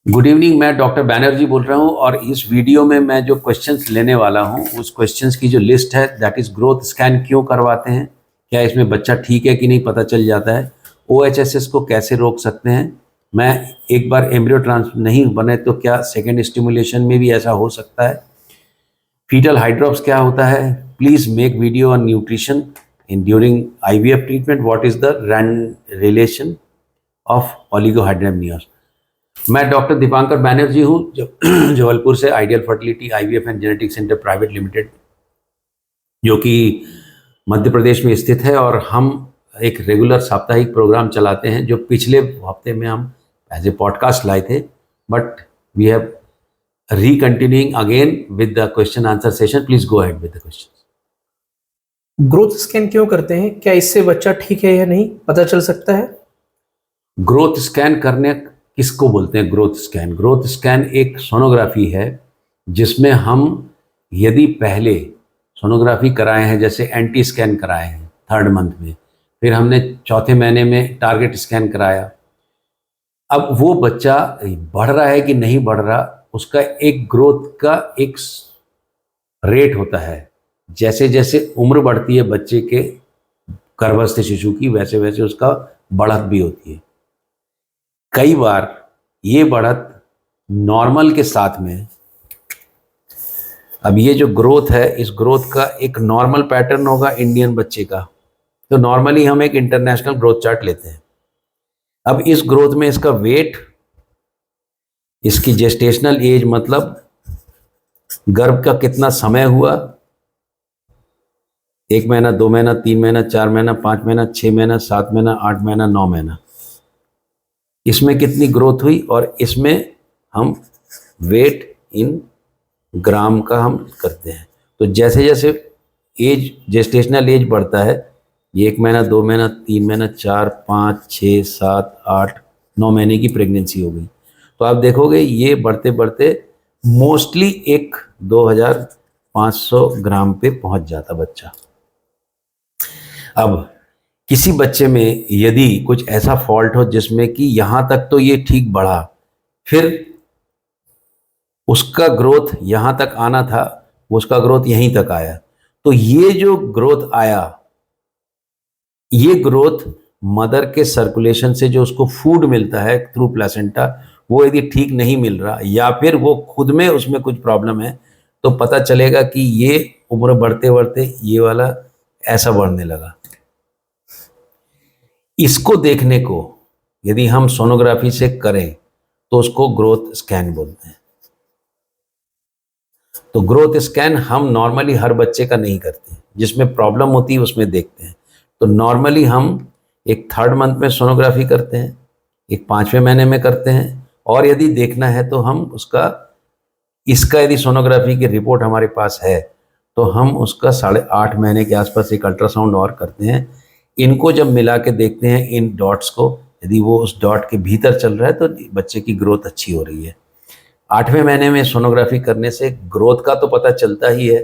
Good evening. मैं doctor Banerjee बोल रहा हूँ और इस वीडियो में मैं जो क्वेश्चंस लेने वाला हूँ उस क्वेश्चंस की जो लिस्ट है दैट इज़ ग्रोथ स्कैन क्यों करवाते हैं, क्या इसमें बच्चा ठीक है कि नहीं पता चल जाता है, OHSS को कैसे रोक सकते हैं, मैं एक बार एम्ब्रियो ट्रांस नहीं बने तो क्या सेकेंड स्टिमुलेशन में भी ऐसा हो सकता है, फीटल हाइड्रॉप्स क्या होता है, please make video on nutrition in during IVF treatment, what is the relation of oligohydramnios. मैं डॉक्टर दीपांकर बैनर्जी हूँ जबलपुर से, ideal fertility IVF and genetic centre private limited, जो कि मध्य प्रदेश में स्थित है। और हम एक रेगुलर साप्ताहिक प्रोग्राम चलाते हैं जो पिछले हफ्ते में हम एज ए पॉडकास्ट लाए थे, but we have recontinuing again with the question answer session. Please go ahead with the question. Growth scan क्यों करते हैं? क्या इससे बच्चा ठीक है या नहीं पता चल सकता है? ग्रोथ स्कैन करने किसको बोलते हैं? ग्रोथ स्कैन, ग्रोथ स्कैन एक सोनोग्राफी है जिसमें हम यदि पहले सोनोग्राफी कराए हैं, जैसे एंटी स्कैन कराए हैं 3rd मंथ में, फिर हमने 4थे महीने में टारगेट स्कैन कराया, अब वो बच्चा बढ़ रहा है कि नहीं बढ़ रहा, उसका एक ग्रोथ का एक रेट होता है। जैसे जैसे उम्र बढ़ती है बच्चे के गर्भस्थ शिशु की, वैसे वैसे उसका बढ़त भी होती है। कई बार ये बढ़त नॉर्मल के साथ में, अब ये जो ग्रोथ है इस ग्रोथ का एक नॉर्मल पैटर्न होगा इंडियन बच्चे का, तो नॉर्मली हम एक इंटरनेशनल ग्रोथ चार्ट लेते हैं। अब इस ग्रोथ में इसका वेट, इसकी जेस्टेशनल एज मतलब गर्भ का कितना समय हुआ, 1 महीना, 2 महीना, 3 महीना, 4 महीना, 5 महीना, 6 महीना, 7 महीना, 8 महीना, 9 महीना, इसमें कितनी ग्रोथ हुई, और इसमें हम वेट इन ग्राम का हम करते हैं। तो जैसे जैसे एज, जेस्टेशनल एज बढ़ता है, ये 1 महीना, 2 महीना, 3 महीना, 4, 5, 6, 7, 8, 9 महीने की प्रेगनेंसी हो गई, तो आप देखोगे ये बढ़ते बढ़ते मोस्टली एक 2500 ग्राम पे पहुंच जाता बच्चा। अब किसी बच्चे में यदि कुछ ऐसा फॉल्ट हो जिसमें कि यहाँ तक तो ये ठीक बढ़ा, फिर उसका ग्रोथ यहाँ तक आना था, उसका ग्रोथ यहीं तक आया, तो ये जो ग्रोथ आया, ये ग्रोथ मदर के सर्कुलेशन से जो उसको फूड मिलता है थ्रू प्लेसेंटा, वो यदि ठीक नहीं मिल रहा या फिर वो खुद में उसमें कुछ प्रॉब्लम है, तो पता चलेगा कि ये उम्र बढ़ते बढ़ते ये वाला ऐसा बढ़ने लगा। इसको देखने को यदि हम सोनोग्राफी से करें तो उसको ग्रोथ स्कैन बोलते हैं। तो ग्रोथ स्कैन हम नॉर्मली हर बच्चे का नहीं करते, जिसमें प्रॉब्लम होती है उसमें देखते हैं। तो नॉर्मली हम एक 3rd मंथ में सोनोग्राफी करते हैं, एक 5वें महीने में करते हैं, और यदि देखना है तो हम इसका यदि सोनोग्राफी की रिपोर्ट हमारे पास है तो हम उसका 8.5 महीने के आसपास एक अल्ट्रासाउंड और करते हैं। इनको जब मिला के देखते हैं इन डॉट्स को, यदि वो उस डॉट के भीतर चल रहा है तो बच्चे की ग्रोथ अच्छी हो रही है। 8वें महीने में सोनोग्राफी करने से ग्रोथ का तो पता चलता ही है,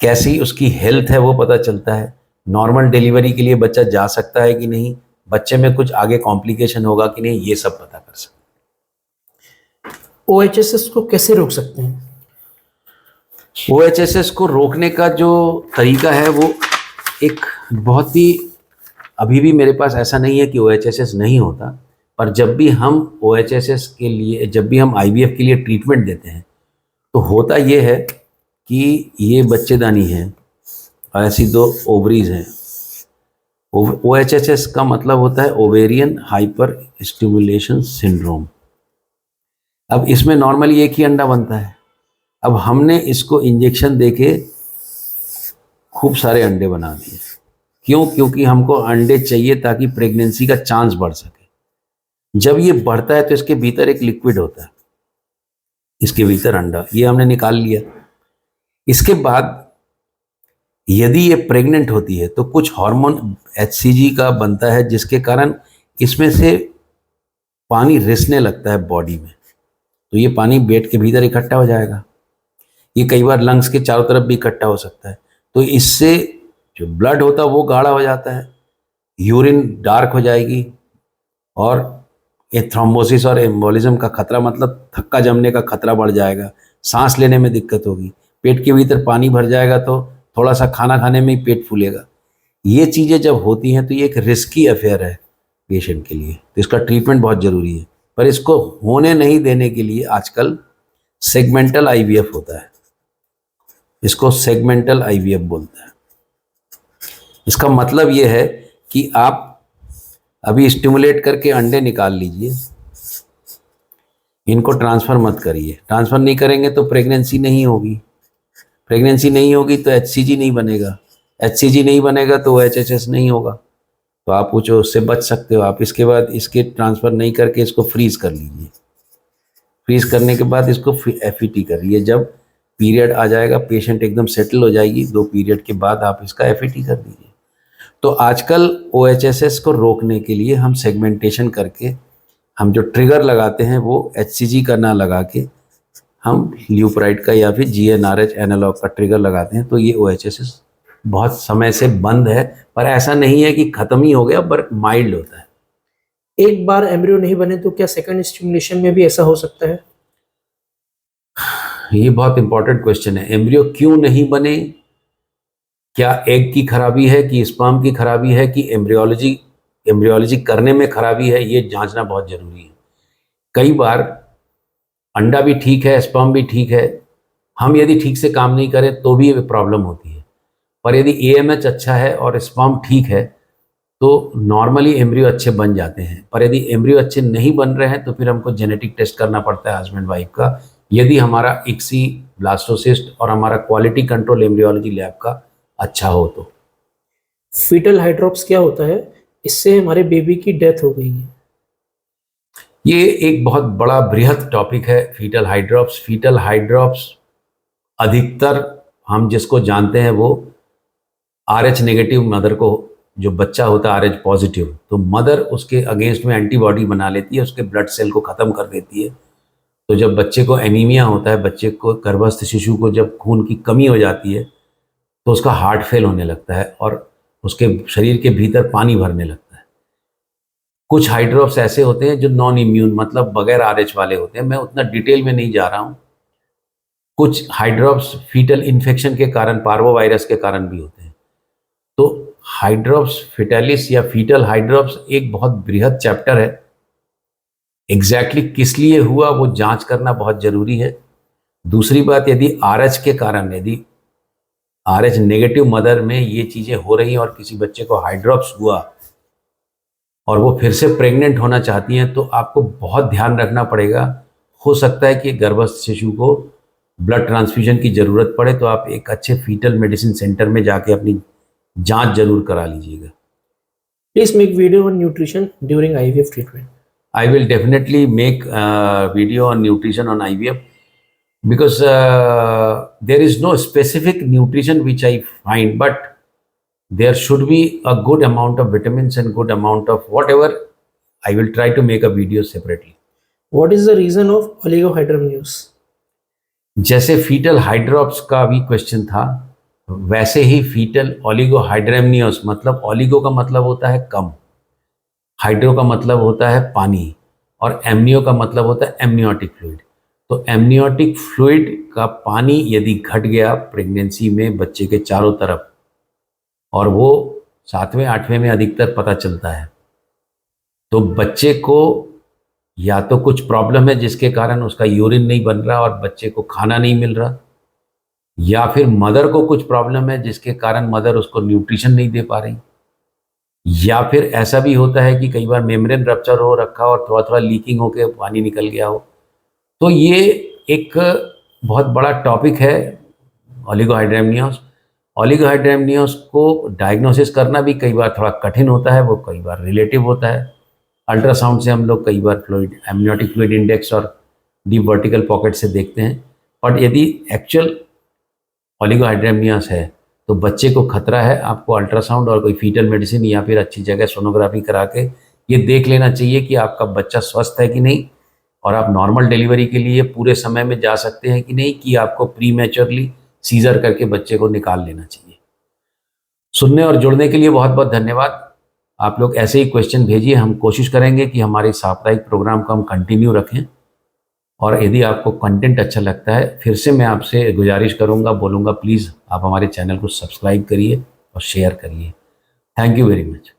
कैसी उसकी हेल्थ है वो पता चलता है, नॉर्मल डिलीवरी के लिए बच्चा जा सकता है कि नहीं, बच्चे में कुछ आगे कॉम्प्लिकेशन होगा कि नहीं, ये सब पता कर सकते हैं। OHSS को कैसे रोक सकते हैं? OHSS को रोकने का जो तरीका है वो एक बहुत ही, अभी भी मेरे पास ऐसा नहीं है कि OHSS नहीं होता, पर जब भी हम OHSS के लिए, जब भी हम IVF के लिए ट्रीटमेंट देते हैं तो होता ये है कि ये बच्चेदानी है और ऐसी 2 ओवरीज हैं। OHSS का मतलब होता है ओवेरियन हाइपर स्टिमुलेशन सिंड्रोम। अब इसमें नॉर्मली एक ही अंडा बनता है, अब हमने इसको इंजेक्शन देके खूब सारे अंडे बना दिए। क्यों? क्योंकि हमको अंडे चाहिए ताकि प्रेगनेंसी का चांस बढ़ सके। जब ये बढ़ता है तो इसके भीतर एक लिक्विड होता है, इसके भीतर अंडा, ये हमने निकाल लिया। इसके बाद यदि ये प्रेग्नेंट होती है तो कुछ हार्मोन HCG का बनता है, जिसके कारण इसमें से पानी रिसने लगता है बॉडी में, तो ये पानी पेट के भीतर इकट्ठा हो जाएगा, ये कई बार लंग्स के चारों तरफ भी इकट्ठा हो सकता है, तो इससे जो ब्लड होता है वो गाढ़ा हो जाता है, यूरिन डार्क हो जाएगी और ये थ्रोम्बोसिस और एम्बोलिज्म का खतरा मतलब थक्का जमने का खतरा बढ़ जाएगा, सांस लेने में दिक्कत होगी, पेट के भीतर पानी भर जाएगा तो थोड़ा सा खाना खाने में ही पेट फूलेगा। ये चीज़ें जब होती हैं तो ये एक रिस्की अफेयर है पेशेंट के लिए, तो इसका ट्रीटमेंट बहुत ज़रूरी है। पर इसको होने नहीं देने के लिए आजकल सेगमेंटल आईवीएफ होता है, इसको सेगमेंटल आईवीएफ बोलते हैं। इसका मतलब ये है कि आप अभी स्टिमुलेट करके अंडे निकाल लीजिए, इनको ट्रांसफ़र मत करिए। ट्रांसफ़र नहीं करेंगे तो प्रेगनेंसी नहीं होगी, प्रेगनेंसी नहीं होगी तो एचसीजी नहीं बनेगा, एचसीजी नहीं बनेगा तो ओएचएचएस नहीं होगा, तो आप कुछ उससे बच सकते हो। आप इसके बाद इसके ट्रांसफ़र नहीं करके इसको फ्रीज़ कर लीजिए, फ्रीज़ करने के बाद इसको एफईटी करिए। जब पीरियड आ जाएगा, पेशेंट एकदम सेटल हो जाएगी, 2 पीरियड के बाद आप इसका एफईटी कर दीजिए। तो आजकल ओएचएसएस को रोकने के लिए हम सेगमेंटेशन करके, हम जो ट्रिगर लगाते हैं वो एचसीजी का ना लगा के हम ल्यूपराइड का या फिर जीएनआरएच एनालॉग का ट्रिगर लगाते हैं। तो ये ओएचएसएस बहुत समय से बंद है, पर ऐसा नहीं है कि ख़त्म ही हो गया, पर माइल्ड होता है। एक बार एम्ब्रियो नहीं बने तो क्या सेकंड स्टिमुलेशन में भी ऐसा हो सकता है? ये बहुत इंपॉर्टेंट क्वेश्चन है। एम्ब्रियो क्यों नहीं बने? क्या एग की खराबी है कि स्पर्म की खराबी है कि एम्ब्रियोलॉजी करने में खराबी है, ये जांचना बहुत ज़रूरी है। कई बार अंडा भी ठीक है, स्पर्म भी ठीक है, हम यदि ठीक से काम नहीं करें तो भी ये प्रॉब्लम होती है। पर यदि एएमएच अच्छा है और स्पर्म ठीक है तो नॉर्मली एम्ब्रियो अच्छे बन जाते हैं। पर यदि एम्ब्रियो अच्छे नहीं बन रहे हैं तो फिर हमको जेनेटिक टेस्ट करना पड़ता है हस्बैंड वाइफ का। यदि हमारा इक्सी, ब्लास्टोसिस्ट और हमारा क्वालिटी कंट्रोल एम्ब्रियोलॉजी लैब का अच्छा हो तो। फीटल हाइड्रॉप्स क्या होता है? इससे हमारे बेबी की डेथ हो गई है। ये एक बहुत बड़ा बृहद टॉपिक है, फीटल हाइड्रॉप्स। फीटल हाइड्रॉप्स अधिकतर हम जिसको जानते हैं वो RH नेगेटिव मदर को, जो बच्चा होता है RH पॉजिटिव, तो मदर उसके अगेंस्ट में एंटीबॉडी बना लेती है, उसके ब्लड सेल को ख़त्म कर देती है। तो जब बच्चे को एनीमिया होता है, बच्चे को, गर्भस्थ शिशु को जब खून की कमी हो जाती है तो उसका हार्ट फेल होने लगता है और उसके शरीर के भीतर पानी भरने लगता है। कुछ हाइड्रॉप्स ऐसे होते हैं जो नॉन इम्यून, मतलब बगैर RH वाले होते हैं, मैं उतना डिटेल में नहीं जा रहा हूँ। कुछ हाइड्रॉप्स फीटल इन्फेक्शन के कारण, पार्वोवायरस के कारण भी होते हैं। तो हाइड्रॉप्स फिटालिस या फीटल हाइड्रॉप्स एक बहुत बृहद चैप्टर है। एग्जैक्टली किस लिए हुआ वो जांच करना बहुत ज़रूरी है। दूसरी बात, यदि RH के कारण, यदि RH नेगेटिव मदर में ये चीज़ें हो रही हैं और किसी बच्चे को हाइड्रॉप्स हुआ और वो फिर से प्रेग्नेंट होना चाहती हैं, तो आपको बहुत ध्यान रखना पड़ेगा। हो सकता है कि गर्भस्थ शिशु को ब्लड ट्रांसफ्यूजन की ज़रूरत पड़े, तो आप एक अच्छे फीटल मेडिसिन सेंटर में जाके अपनी जांच जरूर करा लीजिएगा। Please make video on nutrition during IVF treatment. I will definitely make a video on nutrition on IVF because there is no specific nutrition which I find, but there should be a good amount of vitamins and good amount of whatever. I will try to make a video separately. What is the reason of oligohydramnios? जैसे fetal हाइड्रॉप्स का भी question था, वैसे ही fetal ओलिगोहाइड्रेमनियोस, मतलब oligo का मतलब होता है कम, हाइड्रो का मतलब होता है पानी, और एमनियो का मतलब होता है एमनियोटिक फ्लूइड। तो एमनियोटिक फ्लूइड का पानी यदि घट गया प्रेगनेंसी में बच्चे के चारों तरफ, और वो 7वें 8वें में अधिकतर पता चलता है, तो बच्चे को या तो कुछ प्रॉब्लम है जिसके कारण उसका यूरिन नहीं बन रहा और बच्चे को खाना नहीं मिल रहा, या फिर मदर को कुछ प्रॉब्लम है जिसके कारण मदर उसको न्यूट्रिशन नहीं दे पा रही, या फिर ऐसा भी होता है कि कई बार मेम्ब्रेन रप्चर हो रखा और थोड़ा थोड़ा लीकिंग होकर पानी निकल गया हो। तो ये एक बहुत बड़ा टॉपिक है ओलिगोहाइड्रेमनियोस। ओलिगोहाइड्रेमनियोस को डायग्नोसिस करना भी कई बार थोड़ा कठिन होता है, वो कई बार रिलेटिव होता है। अल्ट्रासाउंड से हम लोग कई बार फ्लूइड, एमनियोटिक फ्लूइड इंडेक्स और डीप वर्टिकल पॉकेट से देखते हैं। बट यदि एक्चुअल ओलिगोहाइड्रेमनियोस है तो बच्चे को खतरा है, आपको अल्ट्रासाउंड और कोई फीटल मेडिसिन या फिर अच्छी जगह सोनोग्राफी करा के ये देख लेना चाहिए कि आपका बच्चा स्वस्थ है कि नहीं, और आप नॉर्मल डिलीवरी के लिए पूरे समय में जा सकते हैं कि नहीं, कि आपको प्रीमेच्योरली सीजर करके बच्चे को निकाल लेना चाहिए। सुनने और जुड़ने के लिए बहुत बहुत धन्यवाद। आप लोग ऐसे ही क्वेश्चन भेजिए, हम कोशिश करेंगे कि हमारे साप्ताहिक प्रोग्राम को हम कंटिन्यू रखें। और यदि आपको कंटेंट अच्छा लगता है, फिर से मैं आपसे गुजारिश करूंगा, बोलूँगा प्लीज़ आप हमारे चैनल को सब्सक्राइब करिए और शेयर करिए। Thank you very much.